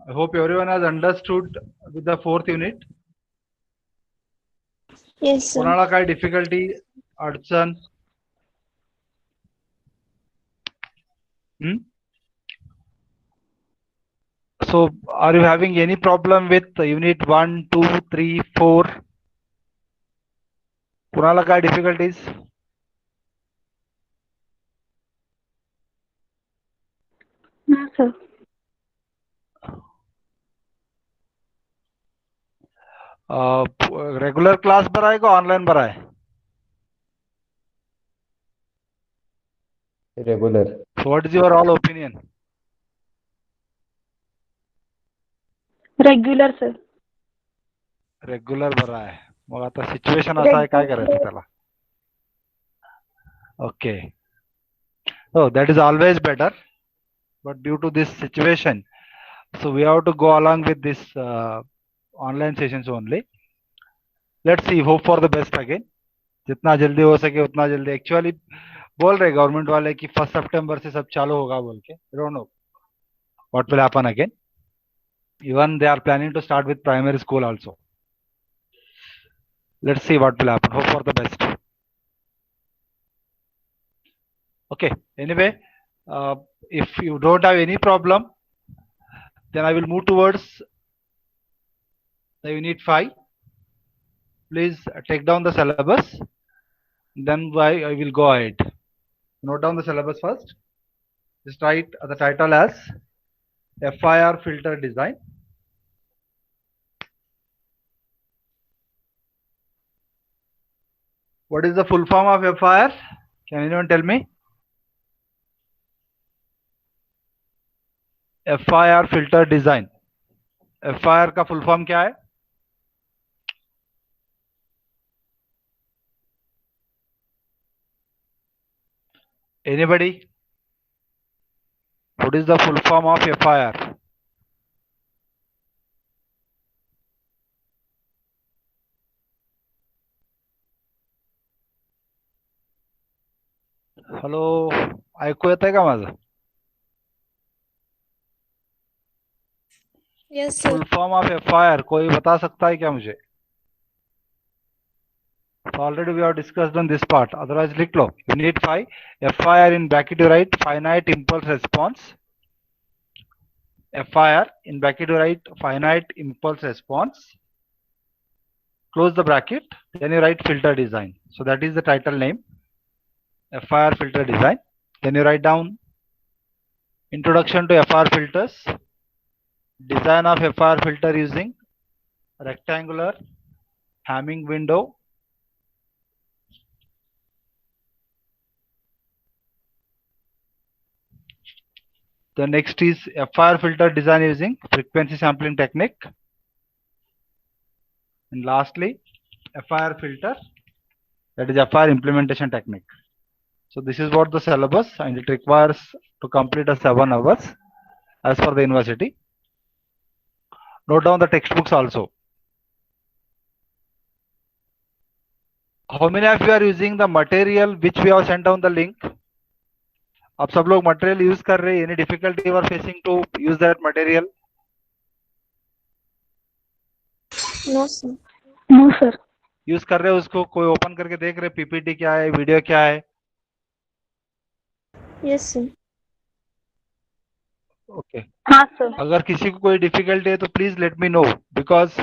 I hope everyone has understood with the fourth unit. Yes, sir. कोणाला काय difficulty, अडचण? So, are you having any problem with unit 1, 2, 3, 4? कुणाला काय difficulties? No, sir. Regular class बरा है का online बरा है? Regular. So what is your all opinion? Regular, sir. Regular बरा आहे. मग आता सिच्युएशन असा आहे, काय करायचं त्याला? Okay. Oh, that is always better. But due to this situation, so we have to go along with this online sessions only. Let's see, hope for the best again. जितना जल्दी हो सके उतना जल्दी. Actually बोल रहे गवर्नमेंट वाले कि 1 सितंबर से सब चालू होगा बोल के. I don't know what will happen again. Even they are planning to start with primary school also. Let's see what will happen. Hope for the best. Okay. Anyway, if you don't have any problem, then I will move towards the unit 5. Please take down the syllabus. Then I will go ahead. Note down the syllabus first. Just write the title as FIR filter design. What is the full form of FIR? Can anyone tell me? FIR filter design. FIR का full form क्या है? Anybody? What is the full form of FIR? Hello, ऐकू येतंय का माझं? Yes, sir. Full form of FIR कोई बता सकता है क्या मुझे? Already we have discussed on this part. Otherwise लिख लो. Unit 5 FIR in bracket you write finite impulse response. FIR in bracket you write finite impulse response. Close the bracket. Then you write filter design. So that is the title name. FIR filter design. Then you write down introduction to FIR filters. Design of FIR filter using rectangular Hamming window. The next is FIR filter design using frequency sampling technique. And lastly, FIR filter, that is FIR implementation technique. So this is what the syllabus, and it requires to complete a 7 hours as per the university. Note down the textbooks also. How many of you are using the material which we have sent down the link? आप सब लोग material use कर रहे हैं? Any difficulty you are facing to use that material? No, sir. No, sir. Use कर रहे हो उसको? कोई ओपन करके देख रहे पीपीटी क्या है, वीडियो क्या है? Yes, sir. ओके. हाँ, sir. अगर किसी को कोई डिफिकल्टी है तो please let me know, because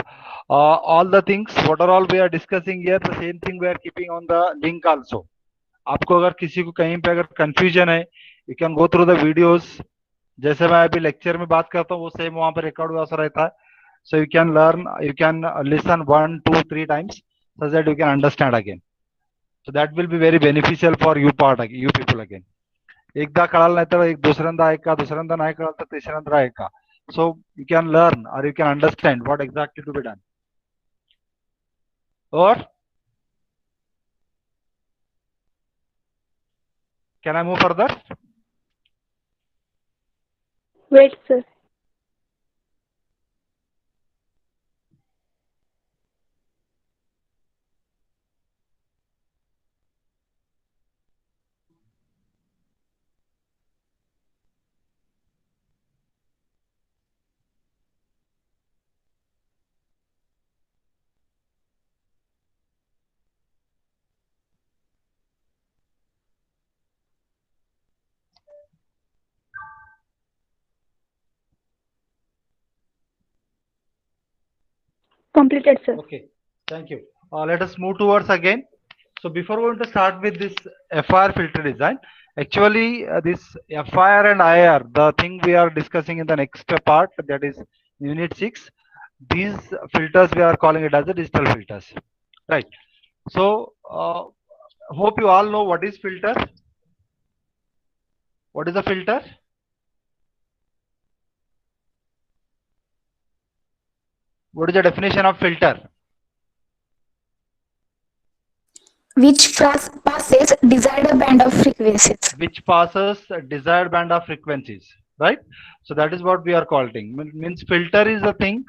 all the things what are all we are discussing here, the same thing we are keeping on the link also. आपको अगर किसी को कहीं पे अगर कंफ्यूजन है, you can go through the videos. जैसे मैं अभी लेक्चर में बात करता हूँ वो सेम वहां पर रिकॉर्ड हुआ रहता है. So you can learn, you can listen 1, 2, 3 times so that you can understand again. So that will be very beneficial for you part, you people again. एकदा कळालं नाही तर एक दुसऱ्यांदा ऐका, दुसऱ्यांदा नाही कळालं तर तिसऱ्यांदा ऐका. So you can learn or you can understand what exactly to be done. Or can I move further? Wait, sir. Completed, sir. Okay, thank you. Let us move towards again. So before we going to start with this FIR filter design, actually this FIR and IIR, the thing we are discussing in the next part, that is unit 6, these filters we are calling it as the digital filters, right? So hope you all know what is filter. What is a filter? What is the definition of filter? Which passes desired band of frequencies. Which passes a desired band of frequencies, right? So that is what we are calling. Means filter is a thing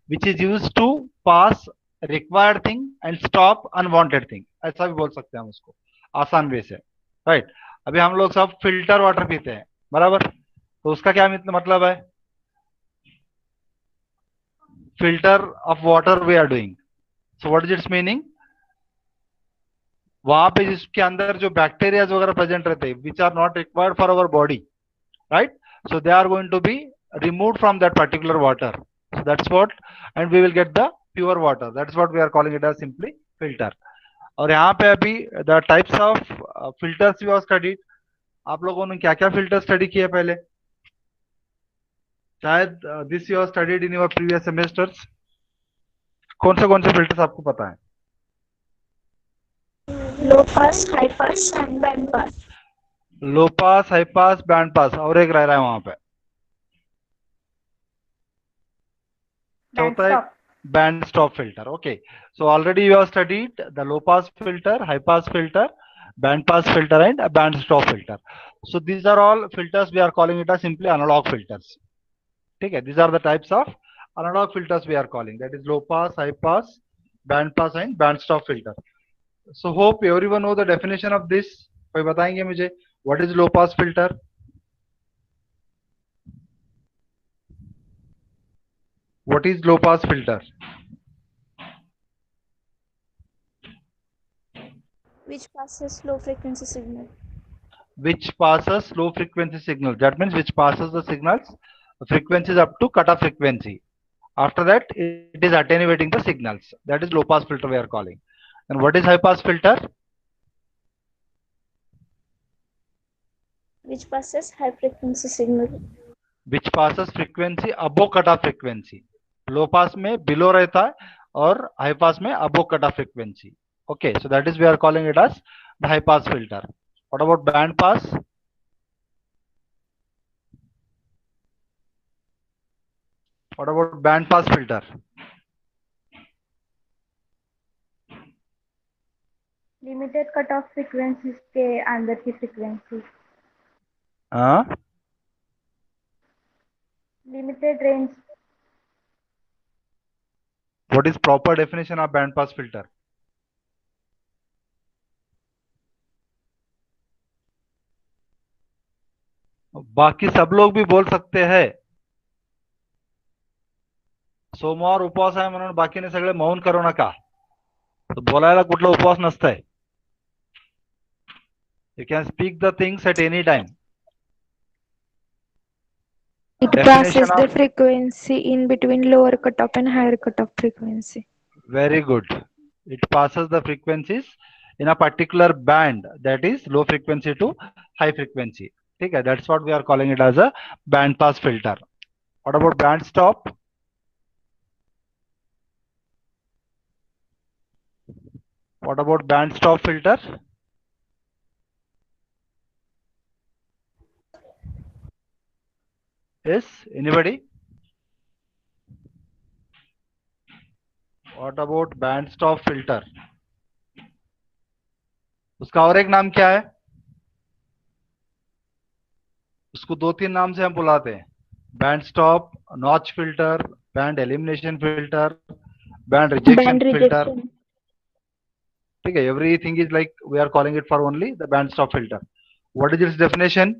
which is used to pass required thing and stop unwanted thing. ऐसा भी बोल सकते हैं हम उसको आसान वे से, right? अभी हम लोग सब फिल्टर वाटर पीते हैं, बराबर? तो उसका क्या मतलब है? Filter of water we are doing. So what is its meaning? वहां पे जिसके अंदर जो बैक्टीरिया वगैरह प्रेजेंट रहते हैं which are not required for our body, right? So they are going to be removed from that particular water. So that's what, and we will get the pure water. That's what we are calling it as simply filter. और यहाँ पे अभी the types of filters we have studied. आप लोगों ने क्या क्या filter study किए पहले? शायद this you have studied in your previous semesters. कौन से फिल्टर्स आपको पता है? Low pass, high pass, and band pass. Low pass, high pass, band pass, और एक रह रहा है वहां पे Band चौथा एक stop. band stop filter. Okay, so already you have studied the low pass filter, high pass filter, band pass filter, and a band stop filter. So these are all filters we are calling it as simply analog filters. Okay, these are the types of analog filters we are calling, that is low pass, high pass, band pass, and band stop filter. So hope everyone know the definition of this. कोई बताएंगे मुझे what is low pass filter? What is low pass filter? Which passes low frequency signal. Which passes low frequency signals. That means which passes the signals frequencies up to cutoff frequency. After that, it is attenuating the signals. That is low pass filter we are calling. And what is high pass filter? Which passes high frequency signal. Which passes frequency above cutoff frequency. Low pass में below रहता है और high pass में above cutoff frequency. Okay, so that is we are calling it as the high pass filter. What about band pass? What about band pass filter? Limited cut off frequencies के अंदर की frequency. Limited range. What is proper definition of band pass filter? बाकी सब लोग भी बोल सकते हैं. सोमवार उपवास आहे म्हणून बाकीने सगळे मौन करू नका. तर बोलायला कुठला उपवास नसतंय. You can speak the things at any time. It Definition passes the of frequency in between lower cutoff and higher cutoff frequency. very good. It passes the frequencies in a particular band, that is low frequency to high frequency. Okay, that's what we are calling it as a band pass filter. What about band stop? What about band stop filter? Yes, anybody? What about band stop filter? उसका और एक नाम क्या है? उसको दो तीन नाम से हम बुलाते हैं. Band stop, notch filter, band elimination filter, band rejection filter. ठीक है, everything is like we are calling it for only the band stop filter. What is its definition?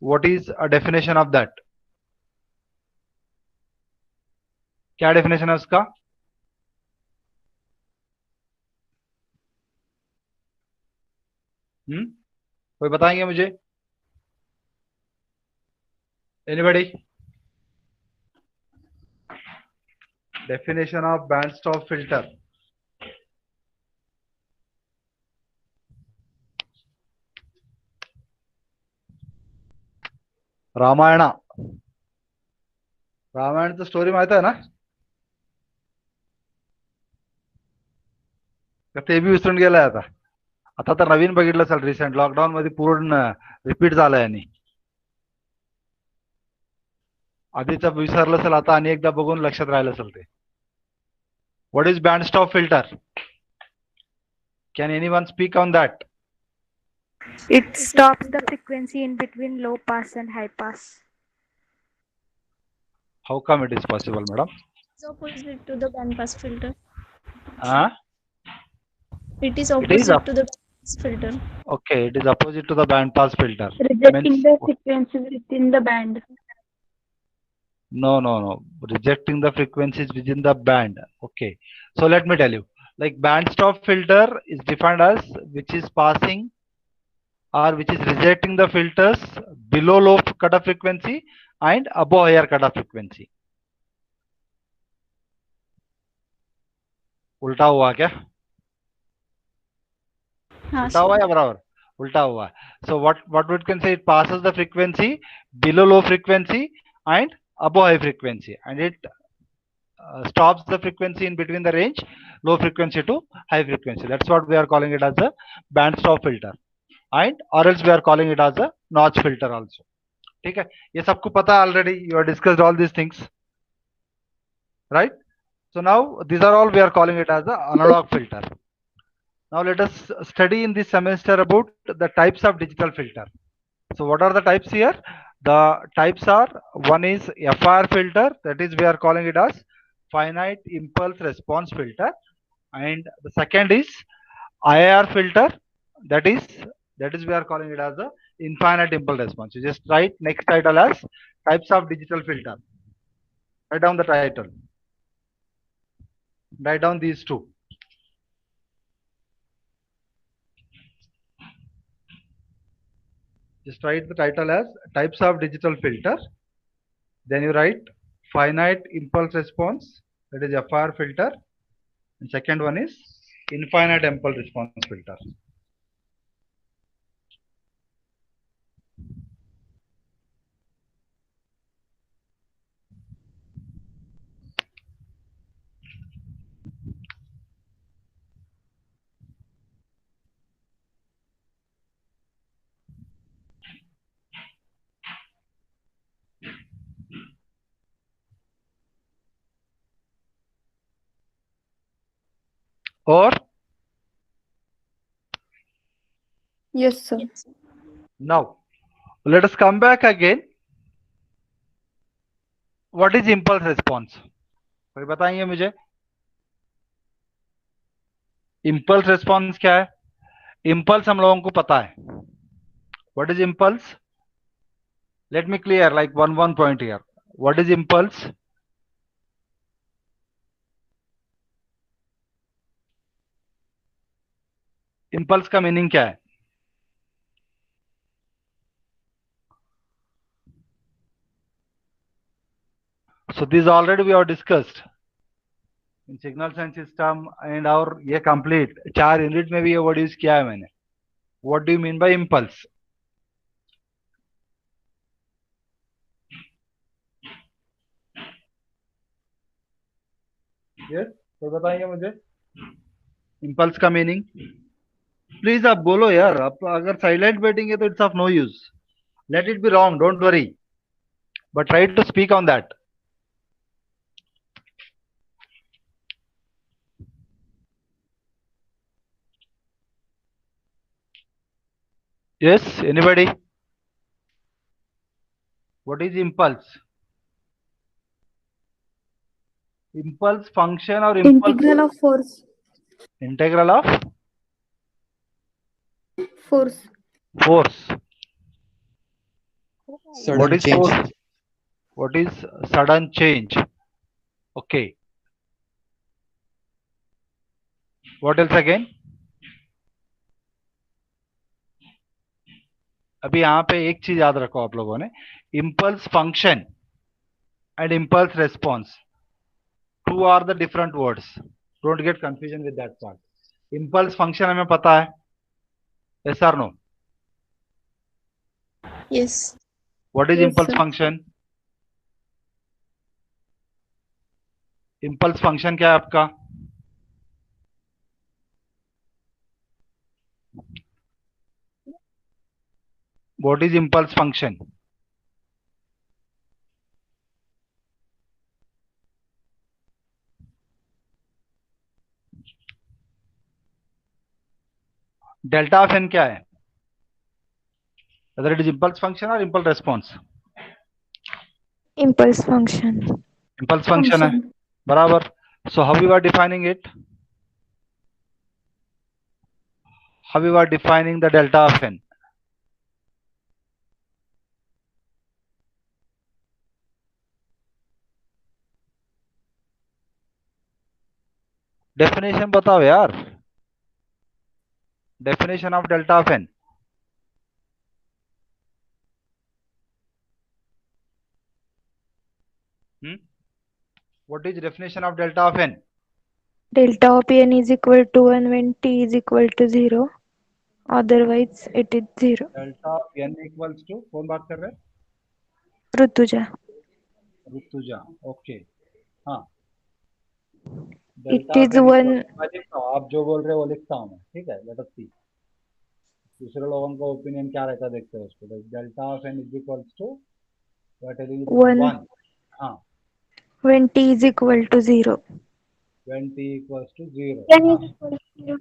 What is a definition of that? क्या definition है उसका? कोई बताएंगे मुझे? Anybody? Definition of band stop filter. Ramayan. रामायणचं story माहित आहे ना? ते बी विसरून गेलाय आता. आता तर नवीन बघितलं असेल रिसेंट लॉकडाऊन मध्ये पूर्ण रिपीट झालंय आणि आधीचं विसरलं असेल आता आणि एकदा बघून लक्षात राहिलं असेल ते. What is band stop filter? Can anyone speak on that? It stops the frequency in between low pass and high pass. How come it is possible, madam? It's opposite to the band pass filter. Huh? It is It is opposite to the band pass filter. okay. It is opposite to the band pass filter. Rejecting Means the frequency within the band. no. Rejecting the frequencies within the band. Okay. So let me tell you. Like band stop filter is defined as which is passing or which is rejecting the filters below low cutoff frequency and above higher cutoff frequency. उल्टा हुआ क्या? उल्टा हुआ या बराबर? उल्टा हुआ. So what we can say, it passes the frequency below low frequency and above high frequency, and it stops the frequency in between the range low frequency to high frequency. That's what we are calling it as a band stop filter, and or else we are calling it as a notch filter also. ठीक है, ये सबको पता है already. You have discussed all these things, right? So now these are all we are calling it as the analog filter. Now let us study in this semester about the types of digital filter. So what are the types here? The types are, one is FIR filter, that is we are calling it as finite impulse response filter, and the second is IIR filter, that is we are calling it as a infinite impulse response. You just write next title as types of digital filter. Write down the title. Write down these two. Just write the title as types of digital filter. Then you write finite impulse response, that is FIR filter. And second one is infinite impulse response filter. Or Yes, sir. now let us come back again. What is impulse response? कोई बताएंगे मुझे? Impulse response क्या है? Impulse हम लोगों को पता है. What is impulse? Let me clear like one point here. What is impulse? Impulse का meaning क्या है? So this already we have discussed in signal and system and our ये complete 4 यूनिट में भी ये वर्ड यूज किया है मैंने. What do you mean by impulse? Yes, तो बताइए मुझे impulse का meaning. प्लीज आप बोलो यार. आप अगर साइलेंट बैठेंगे तो it's of no use. Let it be wrong, don't worry, but try to speak on that. Yes, anybody? What is impulse? Impulse function or impulse? Integral of force. Integral of Force. force. Sudden What is change. force? What is sudden change? Okay. What else again? अभी यहाँ पे एक चीज याद रखो आप लोगों ने. Impulse function and impulse response. two are the different words. Don't get confusion with that part. Impulse function हमें पता है. Yes or no? Yes. What is Yes, impulse sir. function? Impulse function क्या है आपका? What is impulse function? Delta of n क्या है? Whether it is impulse function or impulse response? Impulse function. Impulse function है. बराबर. So how we are defining it? How we are defining the delta of n? Definition बताओ यार. Definition of delta of n. What is definition of delta of n? Delta of n is equal to 1 when t is equal to 0. Otherwise, it is 0. Delta of n equals to कौन बात कर रहे हैं? Rutuja. Rutuja. Okay. हाँ. It Delta of is n equals 1. मैं लिखता हूँ. आप जो बोल रहे हो वो लिखता हूँ मैं. ठीक है. Let us see. दूसरे लोगों का ओपिनियन क्या रहता है देखते हैं उसको. Delta of n is equals to we are telling it is 1 1. हाँ. when t is equal to 0. When t equals to 0. n हाँ. is equal to 0.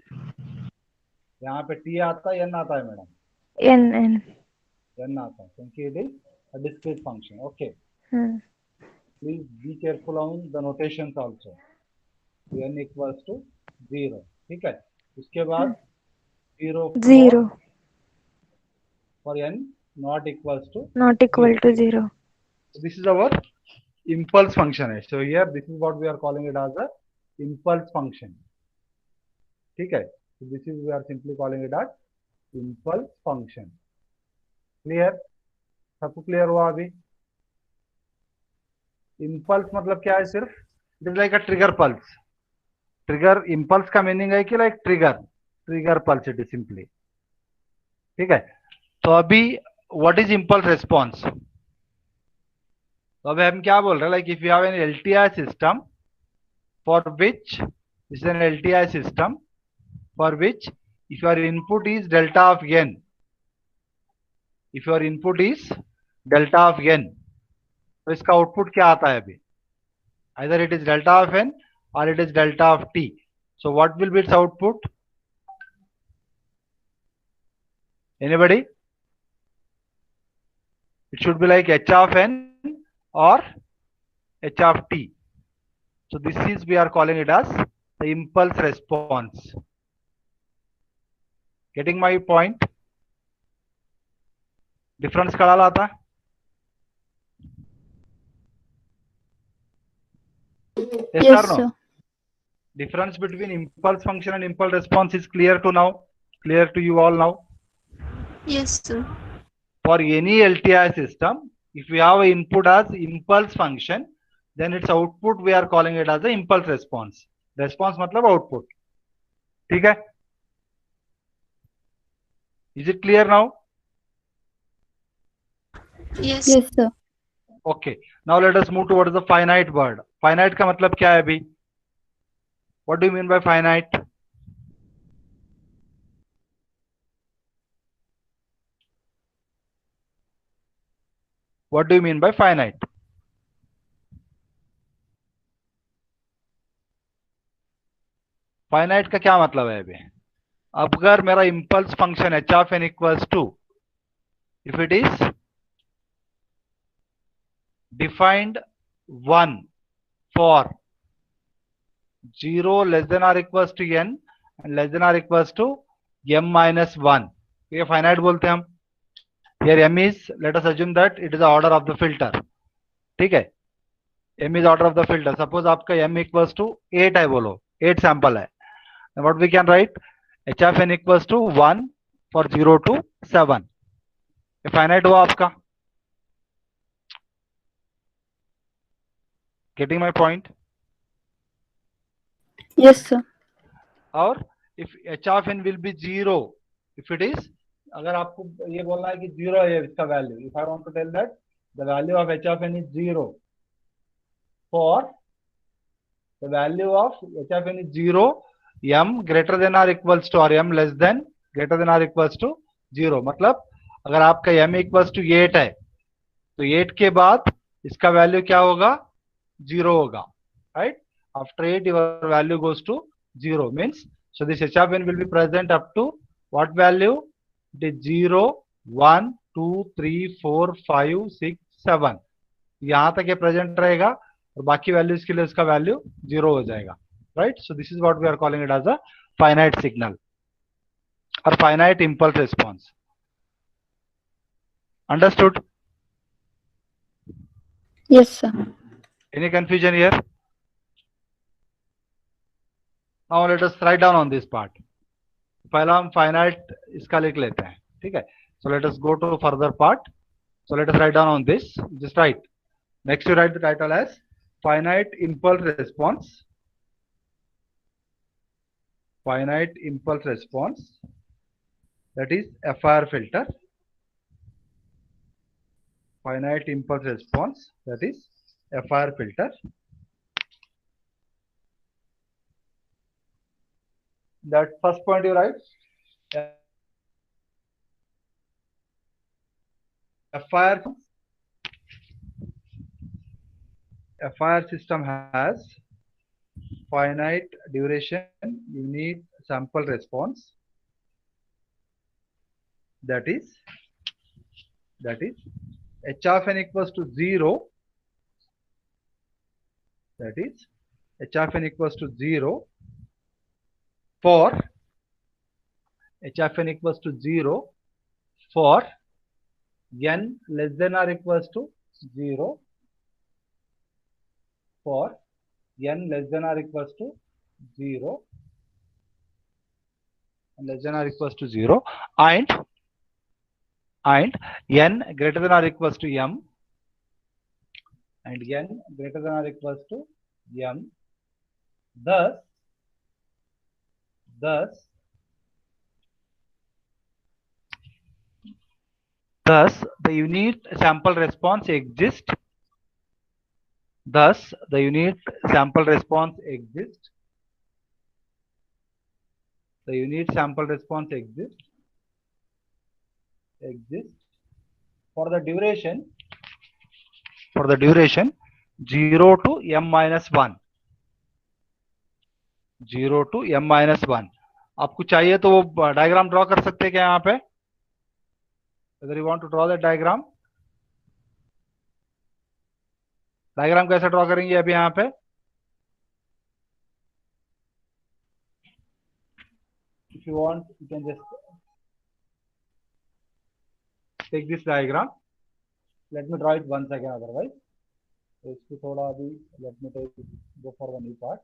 यहाँ पे t आता है n आता है मैडम. n. n आता है क्योंकि it is a discrete function. Okay. Hmm. Please be careful on the notations also. n equals to 0. ठीक है. उसके बाद 0 0. for n not equals to Not 0. equal to 0. So this is our impulse function. So here this is what we are calling it as a impulse function. ठीक है. So this is we are simply calling it as impulse function. Clear? सबको clear हुआ अभी? Impulse मतलब क्या है सिर्फ? It is like a trigger pulse. Trigger impulse का मीनिंग है कि like trigger pulse it is simply. ठीक है. तो अभी what is impulse response? तो अभी हम क्या बोल रहे हैं? Like if you have an LTI system for which this is an LTI system for which if your input is delta of n, if your input is delta of n, तो इसका output क्या आता है अभी? Either it is delta of n or it is delta of t. So what will be its output? Anybody? It should be like h of n or h of t. So this is we are calling it as the impulse response. Getting my point? Difference कळाला आता? Yes or no? sir. Difference between impulse function and impulse response is clear to now? Clear to you all now? Yes, sir. For any LTI system, if we have an input as impulse function, then its output we are calling it as the impulse response. Response मतलब output. ठीक है? Is it clear now? Yes. Yes, sir. Okay. Now let us move towards the finite word. Finite का मतलब क्या है अभी? What do you mean by finite? What do you mean by finite? Finite का क्या मतलब है अभी? अगर मेरा impulse function h of n equals to, if it is defined 1 for 0 less than or equals to n and less than or equals to m minus 1. ये finite बोलते हैं हम. Here m is, let us assume that it is the order of the filter. ठीक है. m is order of the filter. Suppose आपका m equals to 8 है बोलो. 8 sample है. And what we can write? h of n equals to 1 for 0 to 7. ये finite हुआ आपका. Getting my point? Yes, sir. और if h of n will be 0, if it is, अगर आपको ये बोलना है कि 0 है इसका value, if I want to tell that the value of h of n is 0 for the value of h of n is 0, m greater than or equals to or m less than greater than or equals to 0, मतलब अगर आपका m equals to 8 है तो 8 के बाद इसका value क्या होगा, 0 होगा, right? After 8 your value goes to 0, means so this h of n will be present up to what value? It is 0, 1, 2, 3, 4, 5, 6, 7, यहां तक ये प्रेजेंट रहेगा और बाकी वैल्यूज के लिए इसका वैल्यू 0 हो जाएगा, right? So this is what we are calling it as a finite signal और finite impulse response. Understood? Yes, sir. Any confusion here? Now let us write down on this part. पहला हम finite इसका लिख लेते हैं, ठीक है? So let us go to further part. So let us write down on this. Just write. Next you write the title as finite impulse response. Finite impulse response. That is FIR filter. Finite impulse response. That is FIR filter. That first point you write. FIR system has finite duration unit sample response. That is h of n equals to 0. That is h of n equals to 0 for h of n equals to 0 for n less than or equals to 0, for n less than or equals to 0, less than or equals to 0, and n greater than or equals to m, and n greater than or equals to m. Thus the unit sample response exists. Thus the unit sample response exists. The unit sample response exists for the duration 0 to m minus 1. 0 to m minus 1. आपको चाहिए तो वो diagram draw कर सकते हैं क्या यहाँ पे? अगर you want to draw that diagram, diagram कैसे ड्रॉ करेंगे अभी यहाँ पे? If you want, you can just take this diagram. Let me draw it once again. Otherwise, so इसको थोड़ा अभी let me go for the new part.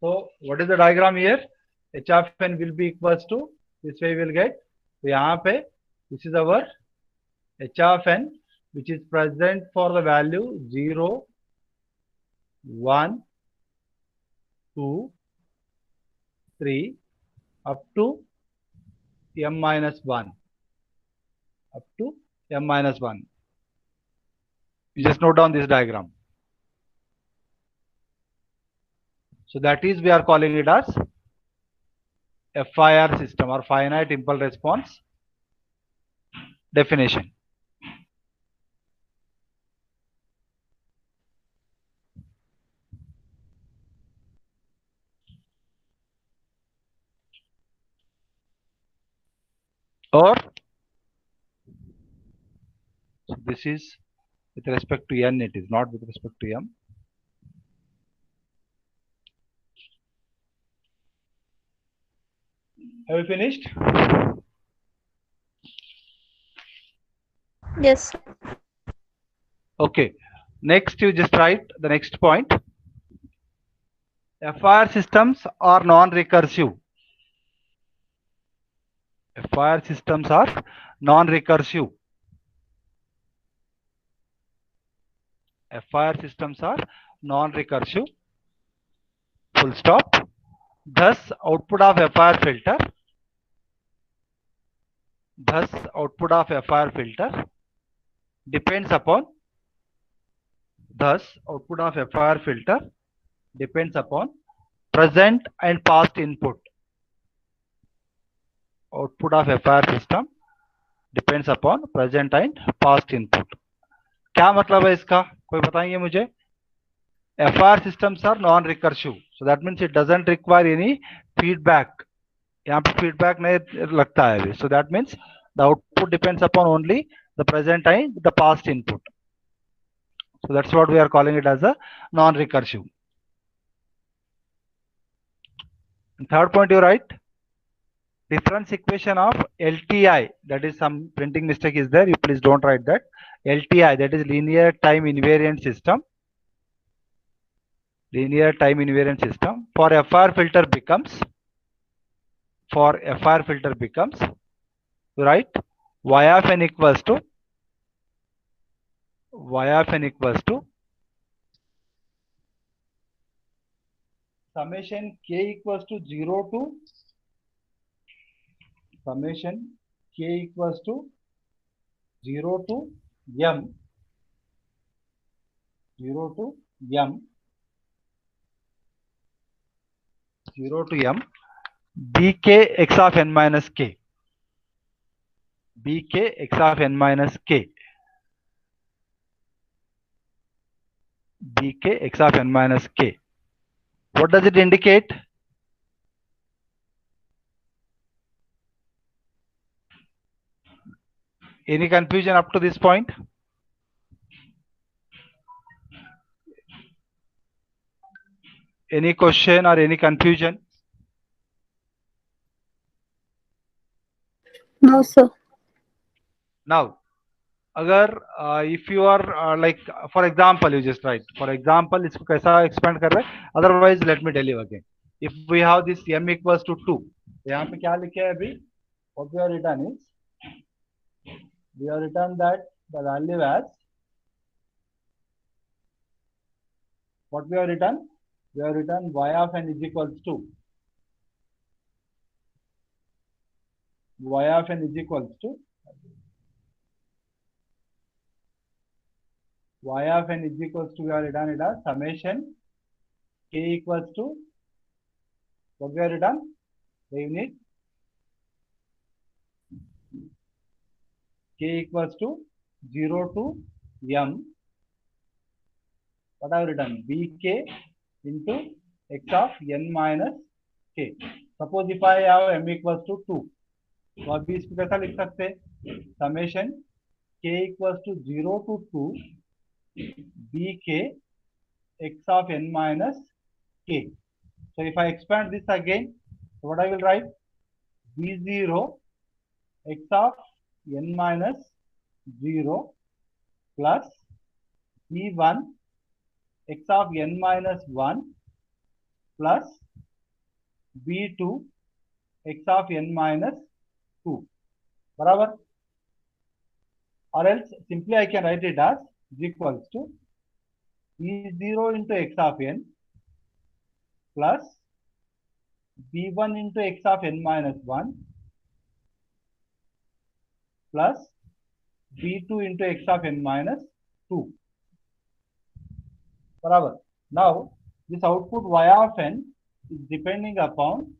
So what is the diagram here? H of n will be equals to, this way we will get. So यहाँ पे this is our h of n which is present for the value 0, 1, 2, 3 up to m minus 1. Up to m minus 1. You just note down this diagram. So that is we are calling it as FIR system or finite impulse response definition. Or so this is with respect to n, it is not with respect to m. Have you finished? Yes. Okay. Next, you just write the next point. FIR systems are non-recursive. FIR systems are non-recursive. FIR systems are non-recursive. full stop. Thus output of FIR filter depends upon present and past input. Output of FIR system depends upon present and past input. क्या मतलब है इसका, कोई बताएंगे मुझे? FIR systems are non-recursive, so that means it doesn't require any feedback. यहाँ पे feedback नहीं लगता है, so that means the output depends upon only the present and the past input. So that's what we are calling it as a non-recursive. And third point you write difference equation of LTI, that is some printing mistake is there, you please don't write that. LTI, that is linear time invariant system. Linear time invariant system for FIR filter becomes right y of n equals to summation k equals to 0 to m 0 to m bk x of n minus k. bk x of n minus k. bk x of n minus k. What does it indicate? Any confusion up to this point? Any question or any confusion? No, sir. Now, अगर if you are like for example you just write for example इसको कैसा expand कर रहे हैं, otherwise let me tell you again. If we have this m equals to 2, यहाँ पे क्या लिखे है अभी? What we have written is we have written that the value as what we have written? We have written y of n is equals to y of n is equals to y of n is equals to we have written it as summation k equals to what we have written the unit k equals to 0 to m what I have written bk into x of n minus k. Suppose if I have m equals to 2, तो अभी इसको कैसा लिख सकते हैं? Summation k equals to 0 to 2 bk x of n minus k. So if I expand this again, so what I will write? b0 x of n minus 0 plus b1 x of n minus 1 plus b2 x of n minus 2 बराबर, or else simply I can write it as is equals to b0 into x of n plus b1 into x of n minus 1 plus b2 into x of n minus 2 बराबर. Now this output y of n is depending upon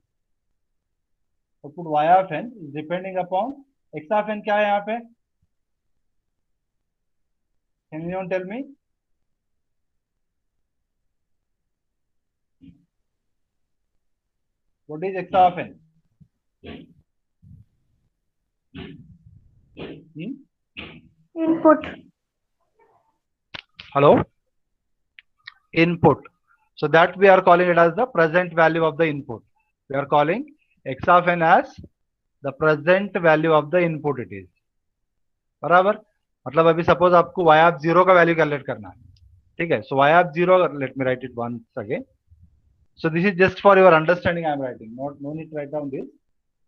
x of n क्या है यहाँ पे? Can anyone tell me? What is x of n? Input. Hello? Input. So that we are calling it as the present value of the input. We are calling x of n as the present value of the input it is. बराबर, मतलब अभी suppose आपको y of 0 का value calculate करना है, ठीक है? So y of 0, let me write it once again. So this is just for your understanding I am writing, no need to write down this.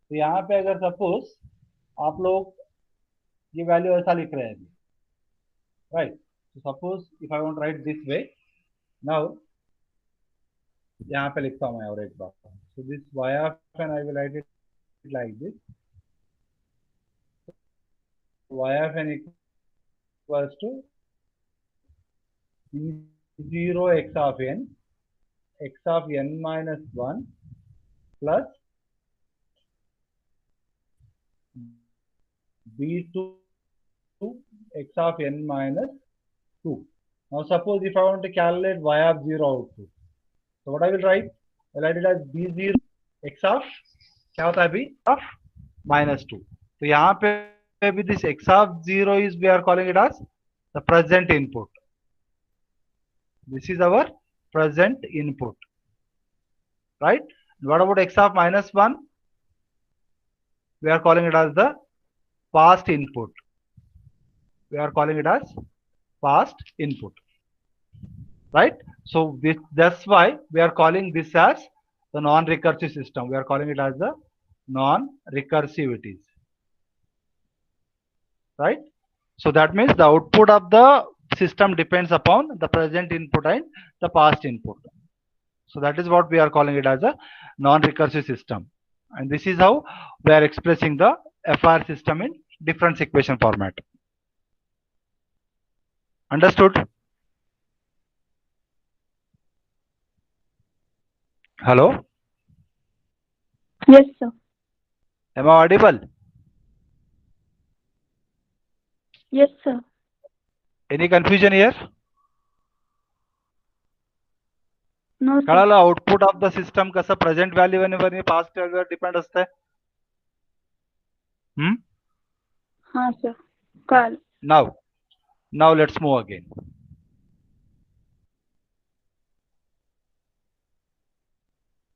तो यहाँ पे अगर सपोज आप लोग ये वैल्यू ऐसा लिख रहे हैं, right? So suppose if I want to write this way, now यहाँ पे लिखता हूँ मैं और एक बार. So this y of n I will write it like this. Y of n equals to b0 x of n minus 1 plus b2 x of n minus 2. Now suppose if I want to calculate y of 0 output, so what I will write? I will write it as b0 x of क्या होता है b of minus 2. तो यहाँ पे भी this x of 0 is we are calling it as the present input. This is our present input, right? What about x of minus 1? We are calling it as the past input. We are calling it as past input, right? So that's why we are calling this as the non-recursive system. We are calling it as the non-recursivities, right? So that means the output of the system depends upon the present input and the past input. So that is what we are calling it as a non-recursive system. And this is how we are expressing the FIR system in difference equation format. Understood? Hello? Yes, sir. Am I audible? Yes, sir. Any confusion here? No, sir. कळालं output of the system कसं present value आणि past व्हॅल्यूवर depend असते. हाँ, sir. कळालं. Now let's move again.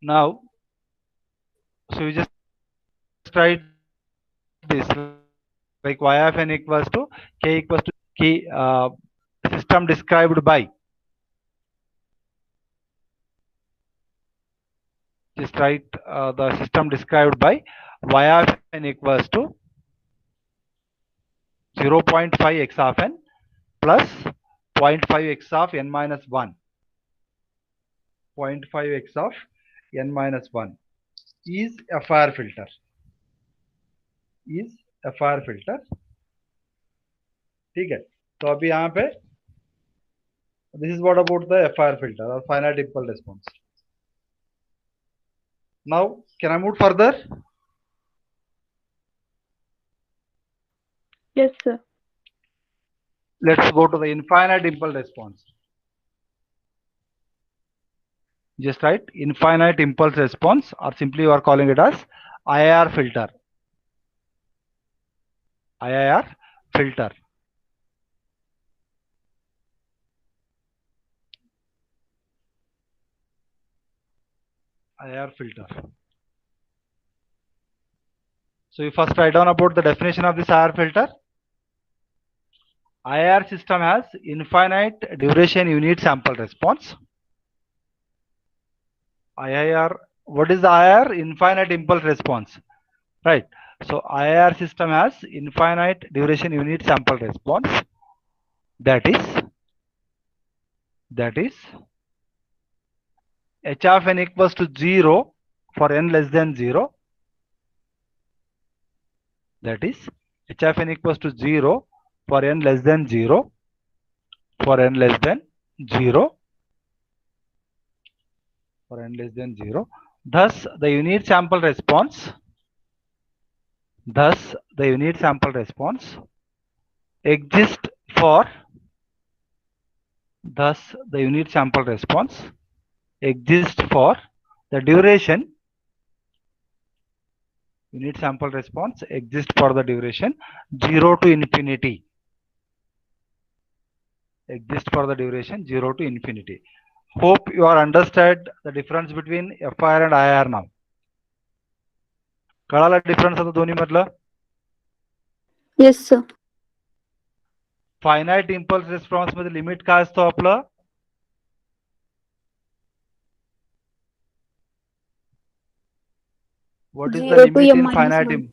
Now, so you just write this like y of n equals to k equals to k system described by. Just write the system described by y of n equals to 0.5 x of n plus 0.5 x of n minus 1. 0.5 x of n minus 1 is FIR filter. Is FIR filter. ठीक है. तो अभी यहाँ पे this is what about the FIR filter or finite impulse response. Now can I move further? Yes, sir. Let's go to the infinite impulse response. Just write infinite impulse response, or simply you are calling it as IIR filter. IIR filter. IIR filter. So you first write down about the definition of this IIR filter. IIR system has infinite duration unit sample response. IIR, what is the IIR? Infinite impulse response, right? So IIR system has infinite duration unit sample response. That is h of n equals to 0 for n less than 0. That is h of n equals to 0 for n less than 0. For n less than 0. For n less than 0. Thus the unit sample response. Thus the unit sample response exists for. Thus the unit sample response exists for the duration. Unit sample response exists for the duration 0 to infinity. Exists for the duration 0 to infinity. Hope you are understood the difference between FIR and IIR now. कळाला difference आता दोन्ही मधलं? Yes, sir. Finite impulse response मध्ये limit काय असतो आपलं? What is the limit in finite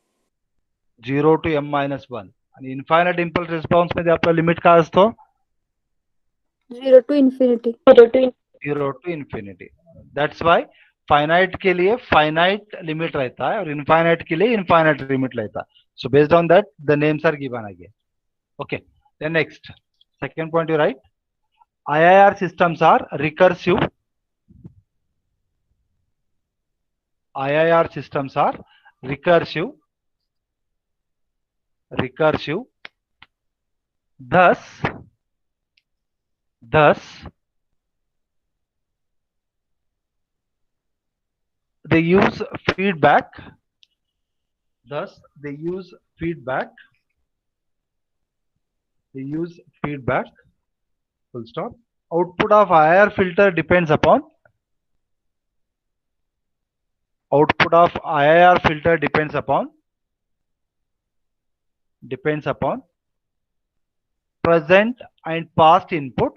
0 to m minus 1 आणि infinite impulse response मध्ये आपला लिमिट काय असतो? 0 to infinity. 0 to infinity. That's why finite के लिए फाइनाइट लिमिट रहता है और इनफाइनाइट के लिए इनफाइनाइट लिमिट रहता है. So based on that the names are given again. Okay. Then next, second point you write. IIR systems are recursive. IIR systems are recursive. Recursive. Thus, they use feedback. Thus, they use feedback. They use feedback. Full stop. Output of IIR filter depends upon. Output of IIR filter depends upon. Depends upon present and past input.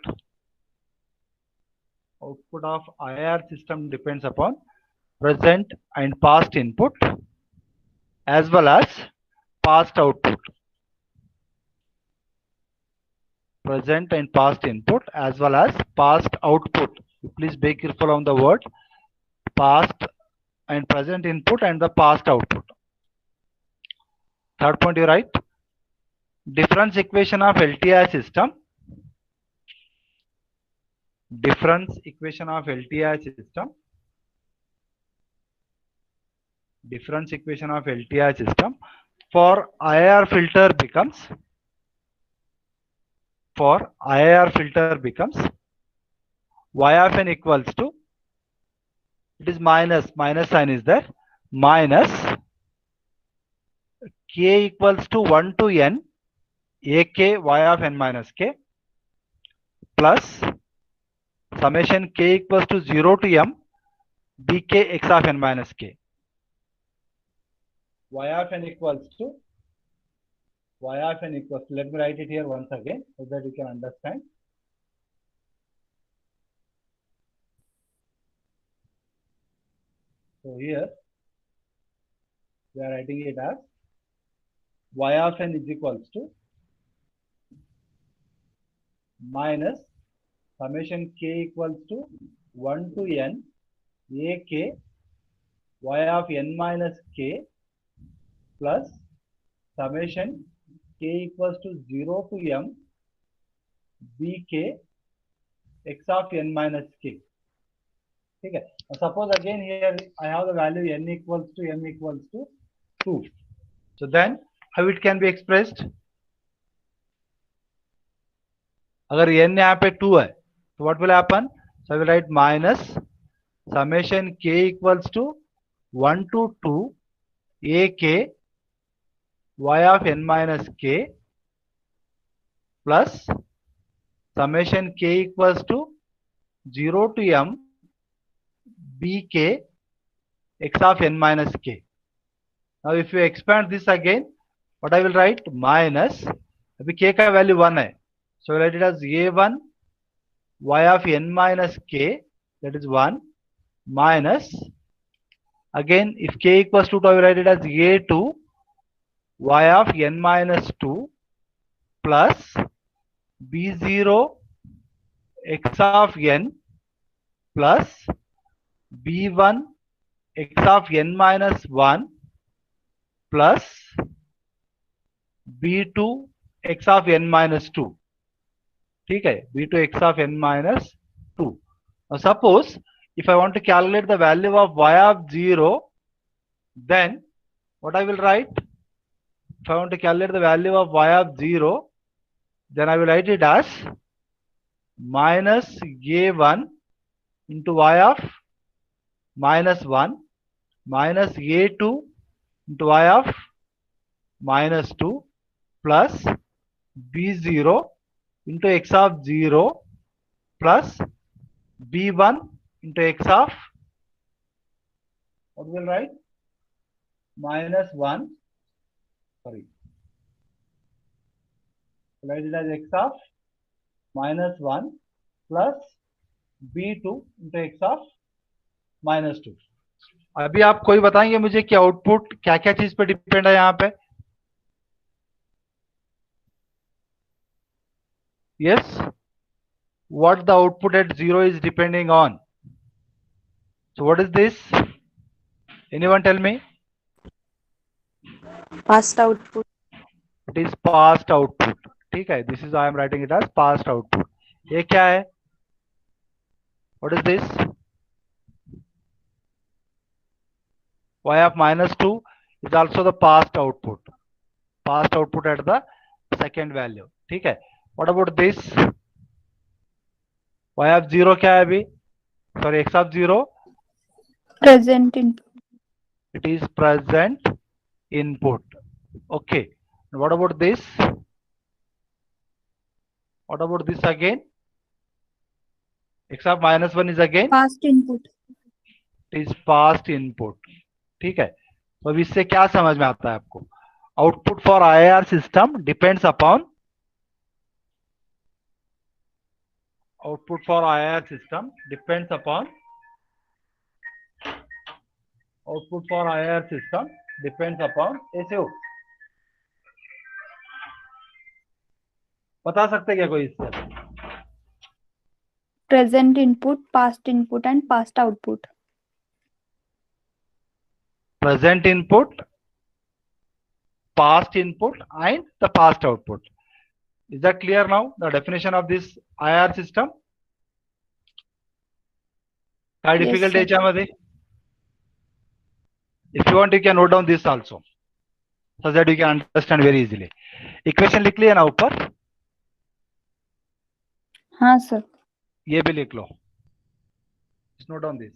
Output of IIR system depends upon present and past input as well as past output. Present and past input as well as past output. Please be careful on the word past and present input and the past output. Third point you write. Difference equation of LTI system. Difference equation of LTI system. Difference equation of LTI system for IIR filter becomes y of n equals to, it is minus sign is there, minus k equals to 1 to n ak y of n minus k plus summation k equals to 0 to m bk x of n minus k. Y of n equals to, let me write it here once again so that you can understand. So here we are writing it as y of n is equals to minus summation k equals to 1 to n ak y of n minus k plus summation k equals to 0 to m bk x of n minus k. ठीक है. Suppose again here I have the value n equals to 2. So then how it can be expressed? अगर n यहाँ पे 2 है तो what will happen? So I will write minus summation k equals to 1 to 2 ak y of n minus k plus summation k equals to 0 to m bk x of n minus k. Now if you expand this again, what I will write? Minus, अभी k का value 1 है, so I will write it as a1 y of n minus k, that is 1, minus, again if k equals to 2, I will write it as a2 y of n minus 2 plus b0 x of n plus b1 x of n minus 1 plus b2 x of n minus 2. ठीक है, b2 x of n minus 2. Now suppose if I want to calculate the value of y of 0, then what I will write? If I want to calculate the value of y of 0, then I will write it as minus a1 into y of minus 1 minus a2 into y of minus 2 plus b0 into x of 0 plus b1 into x of, what will write? Minus 1, sorry, write it as x of minus 1 plus b2 into x of minus 2. अभी आप कोई बताएंगे मुझे कि output क्या क्या चीज पे डिपेंड है यहाँ पे? Yes, what the output at 0 is depending on? So what is this? Anyone tell me? Past output. It is past output. ठीक है, this is I am writing it as past output. ये क्या है? What is this? Y of -2 is also the past output. Past output at the second value. ठीक है. What about this? Y of 0 क्या है अभी? Sorry, x of 0. Present input. It is present input. Okay. And what about this? What about this again? X of -1 is again? Past input. It is past input. ठीक है. तो अब इससे क्या समझ में आता है आपको? Output for IIR system depends upon output for IIR system depends upon output for IIR system depends upon ऐसे हो बता सकते क्या कोई इससे? Present input, past input, and past output. Present input, past input, and the past output. Is that clear now? The definition of this IR system. काय Yes, difficult sir. याच्यामध्ये? If you want, you can note down this also, so that you can understand very easily. Equation लिख लिया ना ऊपर? हाँ sir. ये भी लिख लो. Just note down this.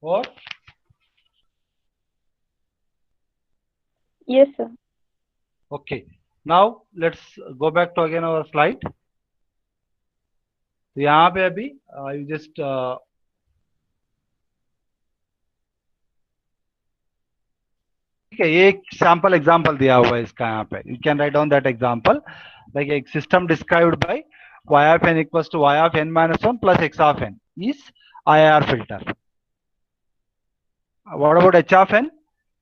Or Yes, sir. okay. Now let's go back to again our slide. तो यहाँ पे अभी you just ठीक है, ये एक सैंपल एग्जांपल दिया हुआ है इसका यहाँ पे. You can write down that example. Like a system described by y of n equals to y of n minus 1 plus x of n is IIR filter. What about h of n?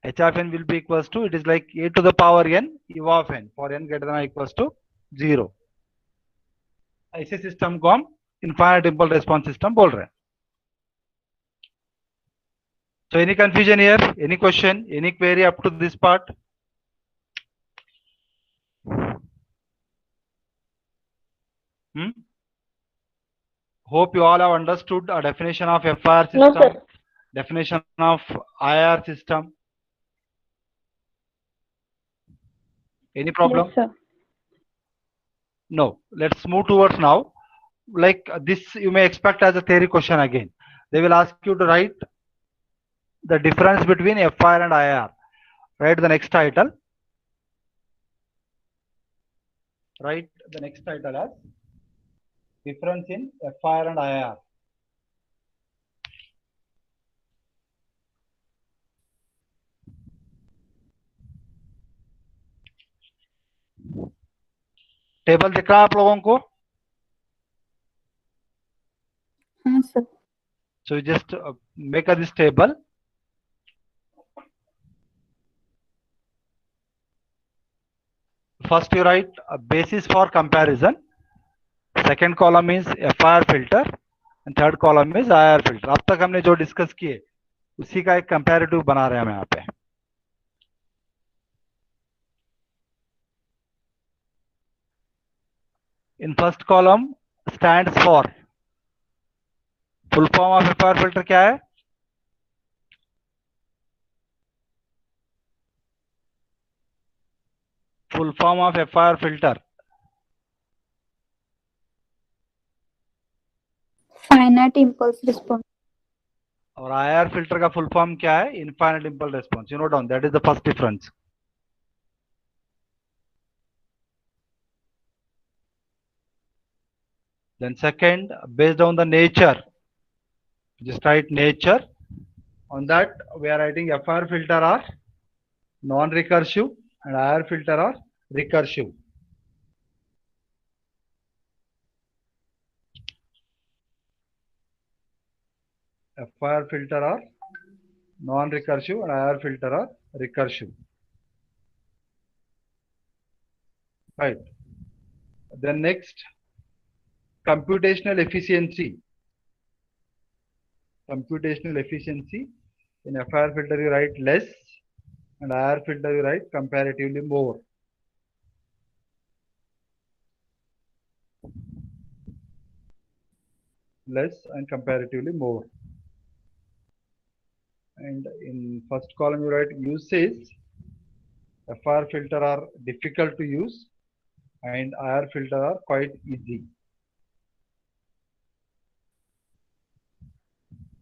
H of n will be equals to, it is like a to the power n u of n for n greater than or equals to 0. ऐसे system को हम infinite impulse response system बोल रहे हैं. So any confusion here? Any question? Any query up to this part? Hope you all have understood a definition of FIR system. No, sir. Definition of IR system. Any problem? Yes, sir. No. Let's move towards now. Like this, you may expect as a theory question again. They will ask you to write the difference between FIR and IR. Write the next title. Write the next title as difference in FIR and IR. Table दिख रहा है आप लोगों को? हाँ sir. So you just make this table. first you write a basis for comparison, second column is FIR filter and third column is IR filter. अब तक हमने जो डिस्कस किए उसी का एक कंपैरेटिव बना रहे हैं हम यहाँ पे. In first column stands for full form of FIR filter क्या है? Full form of FIR filter. Finite impulse response. और IR filter का full form क्या है? Infinite impulse response. You note down, that is the first difference. Then second, based on the nature, just write nature. On that we are writing FIR filter are non-recursive and IR filter are recursive. FIR filter are non-recursive and IR filter are recursive. Right. Then next, computational efficiency. Computational efficiency. In FIR filter you write less and IR filter you write comparatively more. Less and comparatively more. And in first column you write uses. FIR filter are difficult to use and IR filter are quite easy.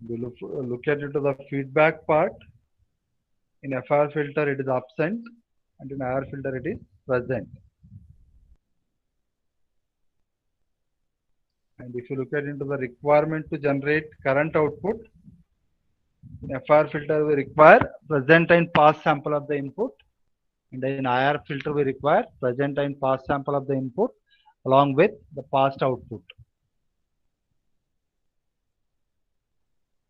We look at it to the feedback part. In FIR filter it is absent and in IR filter it is present. And if you look at into the requirement to generate current output, in FIR filter we require present and past sample of the input, and in IR filter we require present and past sample of the input along with the past output.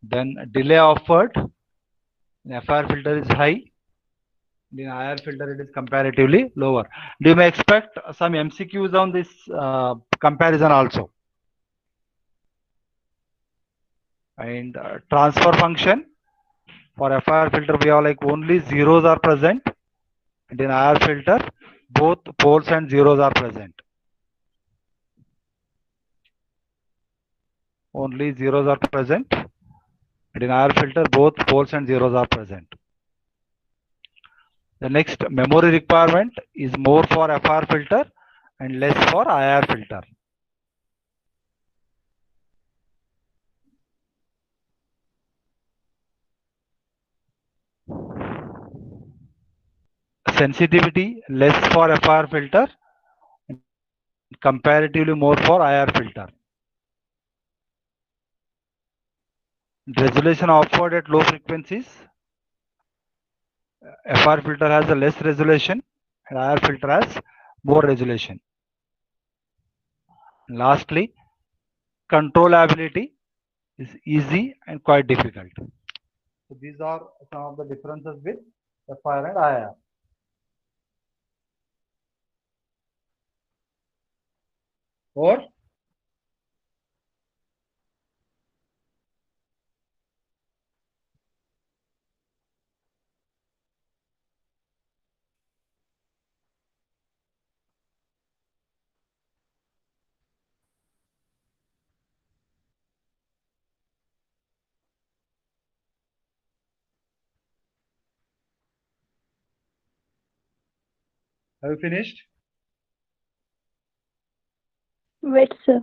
Then delay offered in FIR filter is high, in IR filter it is comparatively lower. You may expect some MCQs on this comparison also. And transfer function for FIR filter we have like only zeros are present, and in IR filter both poles and zeros are present. Only zeros are present, and in IR filter both poles and zeros are present. The next, memory requirement is more for FIR filter and less for IR filter. Sensitivity less for FIR filter and comparatively more for IR filter. Resolution offered at low frequencies. FIR filter has a less resolution and IR filter has more resolution. Lastly, controllability is easy and quite difficult. So these are some of the differences with FIR and IR. Or have you finished? Wait, sir.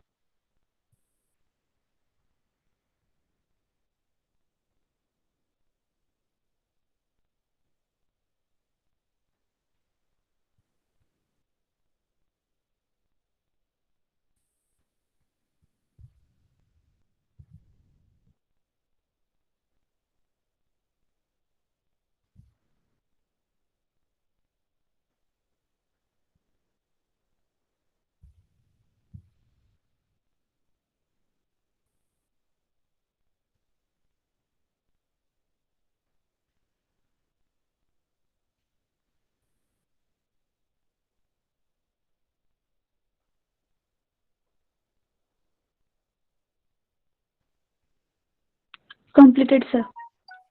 Completed, sir.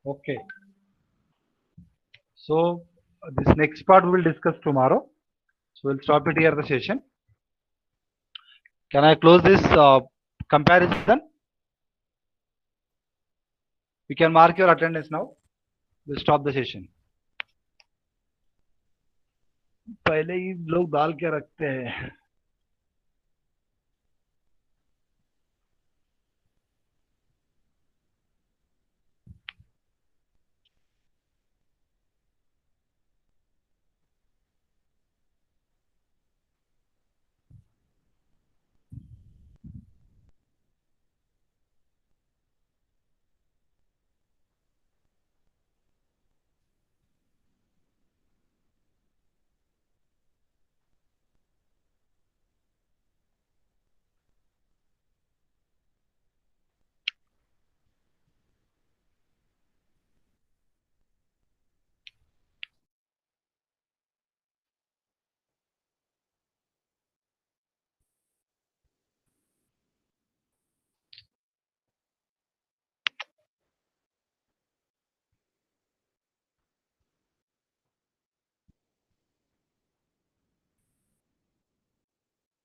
Okay. So this next part we will discuss tomorrow. So we'll stop it here the session. Can I close this comparison? You can mark your attendance now. We'll stop the session. पहले ही लोग डाल के रखते हैं